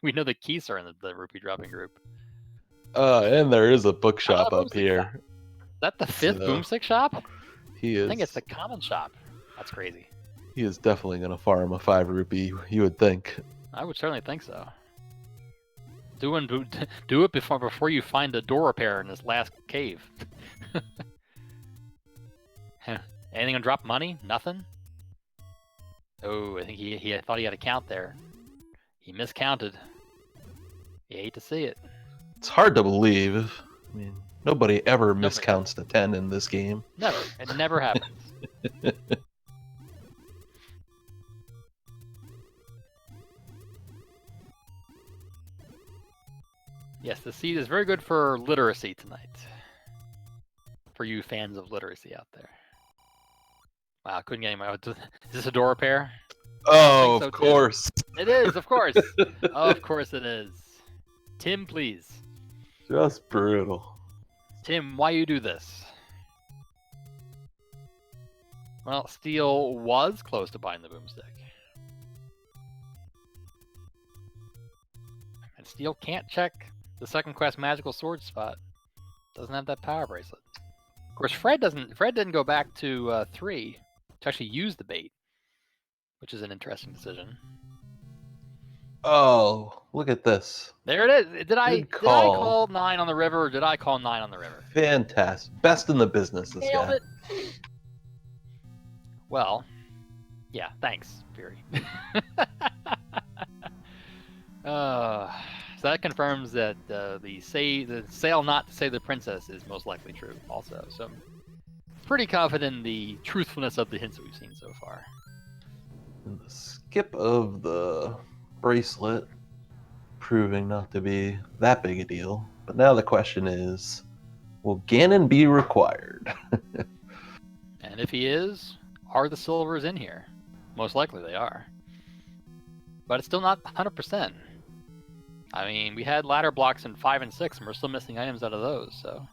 We know that Keese are in the rupee dropping group. And there is a bookshop up here. Shop. Is that the 5th boomstick shop? He is. I think it's the common shop. That's crazy. He is definitely going to farm a 5 rupee, you would think. I would certainly think so. Do it before you find the door repair in this last cave. Anything gonna drop money? Nothing? Oh, I think he thought he had a count there. He miscounted. You hate to see it. It's hard to believe. I mean, nobody ever miscounts the 10 in this game. Never. It never happens. Yes, the seed is very good for literacy tonight. For you fans of literacy out there. Wow, couldn't get anywhere. Is this a door repair? Oh, of course. It is, of course. Of course it is. Tim, please. Just brutal. Tim, why you do this? Well, Steel was close to buying the boomstick. And Steel can't check the second quest magical sword spot. Doesn't have that power bracelet. Of course, Fred didn't go back to 3 to actually use the bait, which is an interesting decision. Oh, look at this. There it is. Did I call. call 9 on the river, or did I call 9 on the river? Fantastic. Best in the business, this Nailed guy. it. Well, yeah, thanks, Fury. So that confirms that the sale not to save the princess is most likely true also. So I'm pretty confident in the truthfulness of the hints that we've seen so far. And the skip of the bracelet proving not to be that big a deal. But now the question is, will Ganon be required? And if he is, are the silvers in here? Most likely they are. But it's still not 100%. I mean, we had ladder blocks in 5 and 6, and we're still missing items out of those. So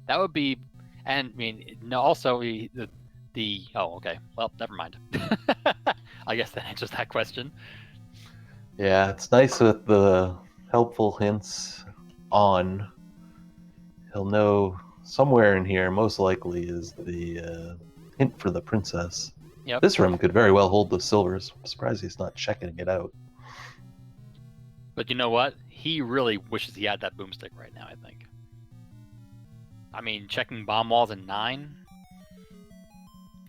that would be, and I mean, no, also oh, okay. Well, never mind. I guess that answers that question. Yeah, it's nice with the helpful hints on. He'll know somewhere in here, most likely, is the hint for the princess. Yep. This room could very well hold the silvers. I'm surprised he's not checking it out. But you know what? He really wishes he had that boomstick right now, I think. I mean, checking bomb walls in 9,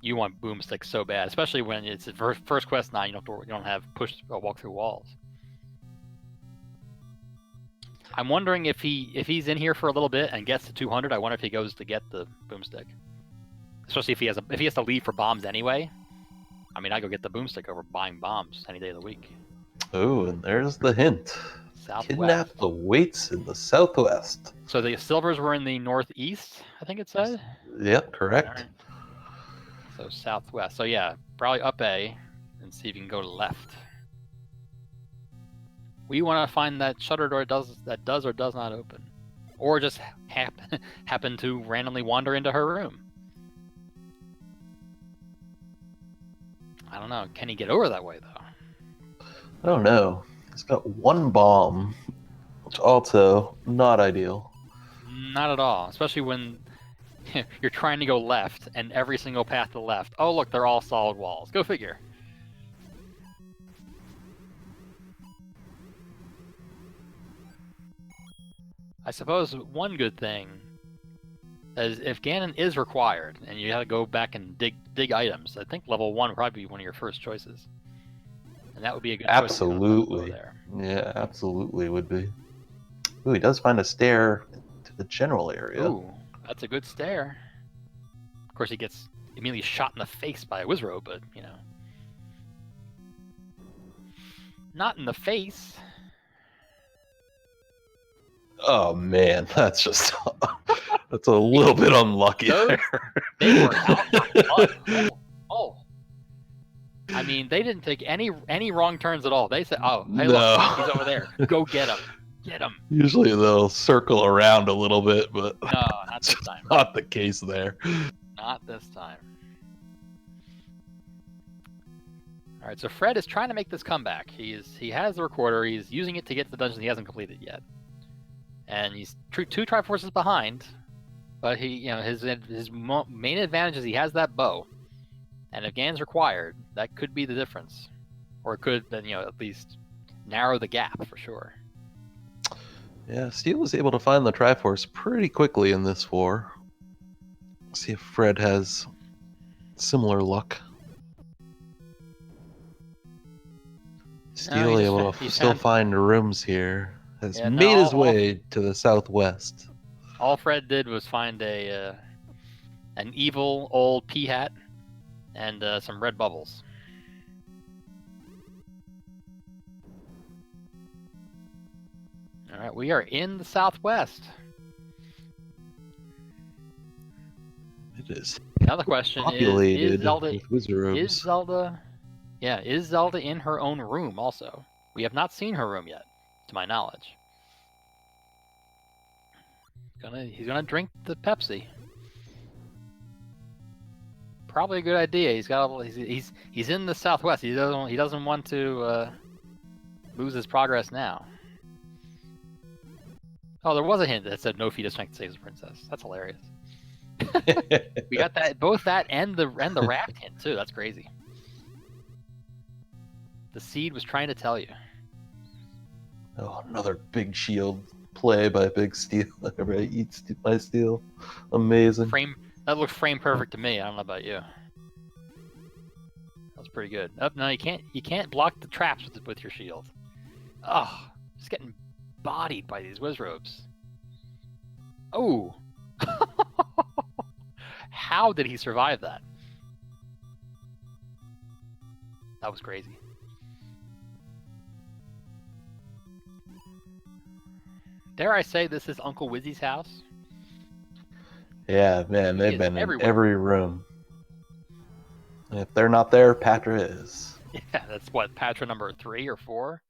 you want boomstick so bad, especially when it's first quest 9. You don't have push or walk through walls. I'm wondering if he's in here for a little bit and gets to 200. I wonder if he goes to get the boomstick, especially if he has to leave for bombs anyway. I mean, I go get the boomstick over buying bombs any day of the week. Oh, and there's the hint. Southwest. Kidnap awaits in the southwest. So the silvers were in the northeast, I think it said? Yep, correct. Right. So southwest. So yeah, probably up A and see if you can go left. We want to find that shutter door that does or does not open. Or just happen to randomly wander into her room. I don't know. Can he get over that way, though? I don't know. He's got one bomb, which also not ideal. Not at all. Especially when you're trying to go left, and every single path to the left. Oh, look, they're all solid walls. Go figure. I suppose one good thing is if Ganon is required, and you have to go back and dig items, I think level 1 would probably be one of your first choices. And that would be a good choice. Absolutely. Yeah, absolutely would be. Ooh, he does find a stair to the general area. Ooh, that's a good stair. Of course, he gets immediately shot in the face by a Wizrobe, but, you know. Not in the face. Oh, man, that's just... that's a little bit unlucky there. They were out for blood. Oh. I mean, they didn't take any wrong turns at all. They said, oh, hey, No. look, he's over there. Go get him. Get him. Usually they'll circle around a little bit, but No, not this time. not the case there. Not this time. All right, so Fred is trying to make this comeback. He has the recorder. He's using it to get to the dungeon he hasn't completed yet, and he's 2 Triforces behind. But his main advantage is he has that bow, and if Ganon's required, that could be the difference, or it could then at least narrow the gap for sure. Yeah, Steel was able to find the Triforce pretty quickly in this war. See if Fred has similar luck. Steel able to still find rooms here. Has made his way to the southwest. All Fred did was find an evil old pea hat and some red bubbles. All right, we are in the southwest. It is. Now the question is Zelda, with Wizarobes. Is Zelda in her own room also? We have not seen her room yet, to my knowledge. He's gonna drink the Pepsi. Probably a good idea. He's in the southwest. He doesn't want to lose his progress now. Oh, there was a hint that said no feat of strength saves the princess. That's hilarious. We got that, both that and the raft hint too. That's crazy. The seed was trying to tell you. Oh, another big shield play by Big Steel. Right, EatMySteel. Amazing. That looked frame perfect to me. I don't know about you. That was pretty good. Oh, no, you can't block the traps with your shield. Oh, just getting bodied by these Wizrobes. Oh. How did he survive that? That was crazy. Dare I say this is Uncle Wizzy's house? Yeah, man, they've been everywhere. in every room. If they're not there, Patra is. Yeah, that's what, Patra number 3 or 4?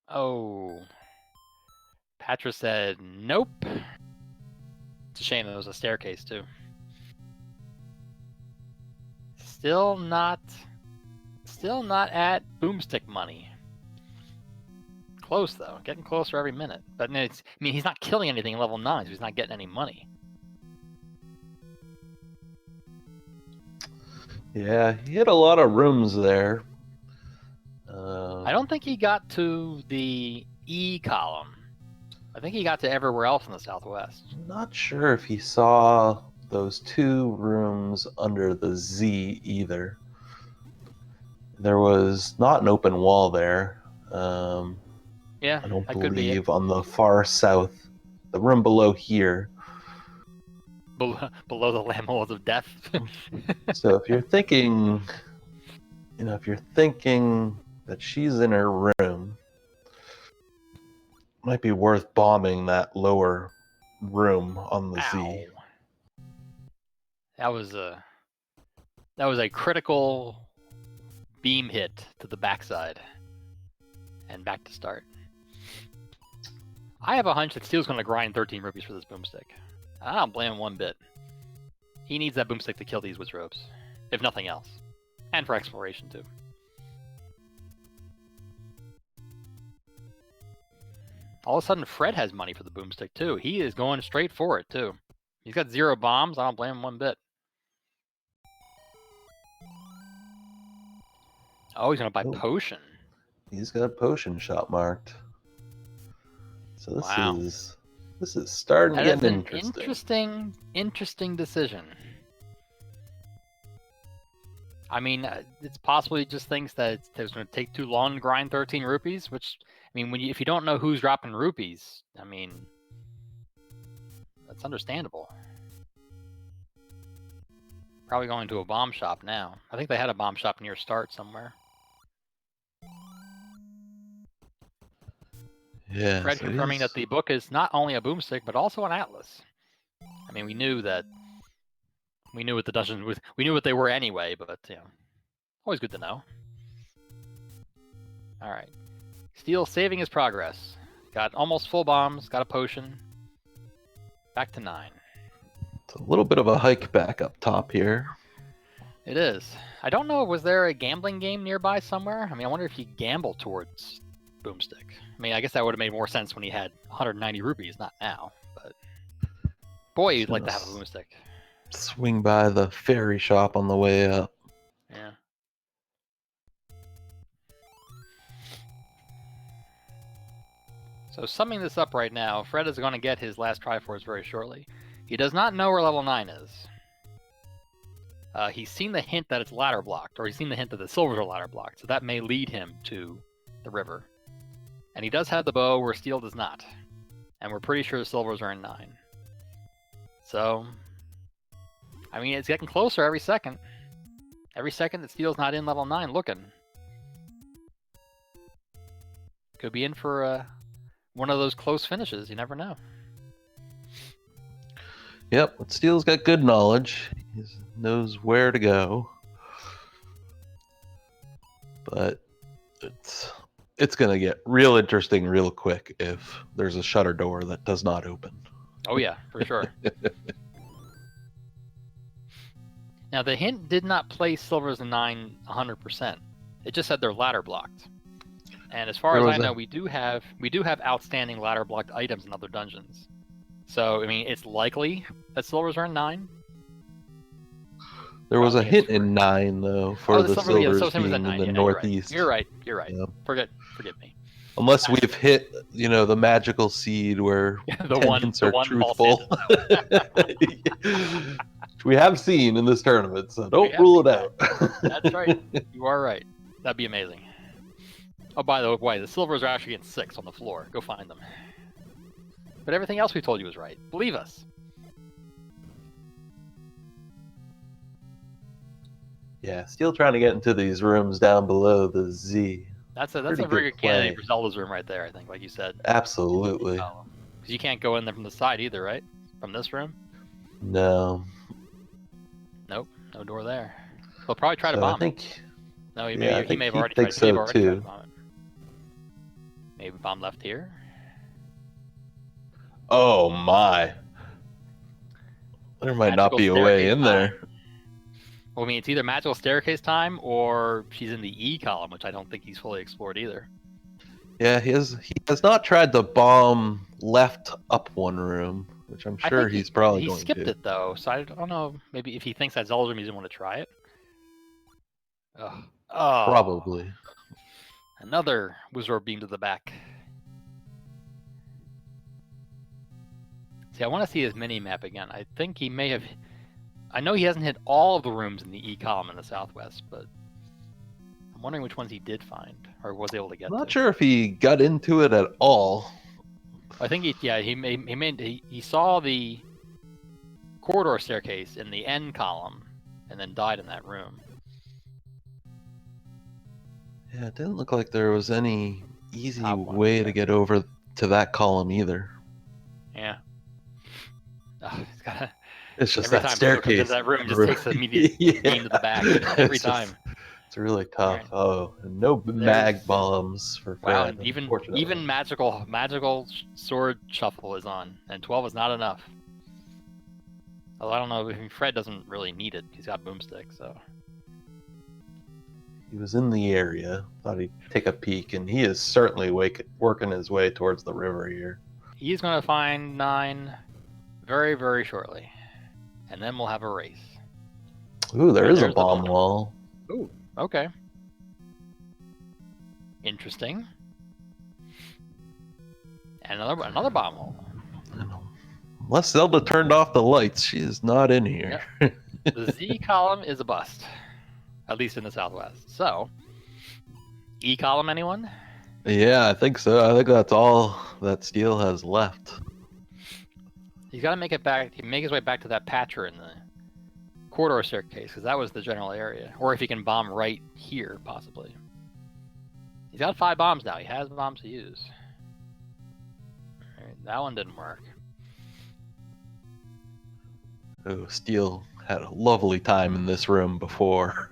Oh. Patra said nope. It's a shame there was a staircase too. Still not at boomstick money. Close though, getting closer every minute. But he's not killing anything in level 9, so he's not getting any money. Yeah, he hit a lot of rooms there. I don't think he got to the E column. I think he got to everywhere else in the Southwest. Not sure if he saw those 2 rooms under the Z either. There was not an open wall there. Yeah, I don't that could be it. believe on the far south, the room below here. Below the lamels of death. So if you're thinking, that she's in her room, might be worth bombing that lower room on the Z. That was a critical beam hit to the backside. And back to start. I have a hunch that Steel's going to grind 13 rupees for this boomstick. I don't blame him one bit. He needs that boomstick to kill these Wizrobes, if nothing else. And for exploration, too. All of a sudden, Fred has money for the boomstick, too. He is going straight for it, too. He's got 0 bombs. I don't blame him one bit. Oh, he's going to buy potion. He's got a potion shop marked. So this is starting to get interesting. Interesting decision. I mean, it's possibly he just thinks that it's going to take too long to grind 13 rupees, which, I mean, if you don't know who's dropping rupees, I mean, that's understandable. Probably going to a bomb shop now. I think they had a bomb shop near start somewhere. Yeah. Fred confirming that the book is not only a boomstick, but also an atlas. I mean, we knew what the dungeons was. We knew what they were anyway, but always good to know. All right, Steel saving his progress. Got almost full bombs. Got a potion. Back to 9. It's a little bit of a hike back up top here. It is. I don't know. Was there a gambling game nearby somewhere? I mean, I wonder if you gamble towards boomstick. I mean, I guess that would have made more sense when he had 190 rupees, not now. But boy, you'd like to have a boomstick. Swing by the fairy shop on the way up. Yeah. So summing this up right now, Fred is going to get his last Triforce very shortly. He does not know where level 9 is. He's seen the hint that it's ladder blocked, or he's seen the hint that the silvers are ladder blocked, so that may lead him to the river. And he does have the bow where Steel does not. And we're pretty sure the silvers are in 9. So, I mean, it's getting closer every second. Every second that Steel's not in level 9 looking. Could be in for one of those close finishes. You never know. Yep, but Steel's got good knowledge. He knows where to go. But it's going to get real interesting real quick if there's a shutter door that does not open. Oh yeah, for sure. Now the hint did not place silvers in 9 100%. It just said they're ladder blocked. And as far There as was I know, a- we do have outstanding ladder blocked items in other dungeons. So I mean, it's likely that silvers are in 9. There I was don't a think it's hint in 9 though for Oh, the yeah, the silvers silver was at being in 9. the Yeah, northeast. you're right. You're right. Yeah. Forgive me. Unless we've hit, the magical seed where the 10 one hints the are one false truthful. Which we have seen in this tournament, so We don't have rule it seen out. That's right. You are right. That'd be amazing. Oh, by the way, the silvers are actually in 6 on the floor. Go find them. But everything else we told you was right. Believe us. Yeah, still trying to get into these rooms down below the Z. That's a Pretty very good good play. candidate for Zelda's room right there, I think, like you said. Absolutely. Because you can't go in there from the side either, right? From this room? No. Nope, no door there. They'll probably try to So bomb I think, it. No, he yeah, I may think have he already thinks tried. He may so have already tried to too. bomb it. Maybe bomb left here. Oh my. There might not Magical be a way staircase in time. there. Well, I mean, it's either magical staircase time or she's in the E column, which I don't think he's fully explored either. Yeah, he has not tried to bomb left up one room, which I'm I sure think he's probably he going skipped to. it though, so I don't know. Maybe if he thinks that's Zelda's room, he doesn't want to try it. Ugh. Oh, Probably. another Wizard beam to the back. See, I want to see his mini map again. I think he may have. I know he hasn't hit all of the rooms in the E column in the southwest, but I'm wondering which ones he did find or was able to get I'm not to. sure if he got into it at all. I think he saw the corridor staircase in the N column and then died in that room. Yeah, it didn't look like there was any easy Top one. way to get over to that column either. Yeah. He's gotta, It's just every that time Silver comes staircase. into that room, just takes an immediate beam to the back every time. It's really tough. Right. Oh, and no mag bombs for Fred. Wow, and even unfortunately. magical sword shuffle is on, and 12 is not enough. Although I don't know if Fred doesn't really need it. He's got boomstick, so. He was in the area. Thought he'd take a peek, and he is certainly working his way towards the river here. He's going to find 9 very, very shortly. And then we'll have a race. Ooh, there is a there's the bomb bomb. wall. Ooh, okay. Interesting. And another bomb wall. Unless Zelda turned off the lights, she is not in here. The Z column is a bust. At least in the southwest. So, E column, anyone? Yeah, I think so. I think that's all that Steel has left. He's got to make it back. He can make his way back to that patcher in the corridor staircase, because that was the general area. Or if he can bomb right here, possibly. He's got 5 bombs now. He has bombs to use. All right, that one didn't work. Oh, Steel had a lovely time in this room before.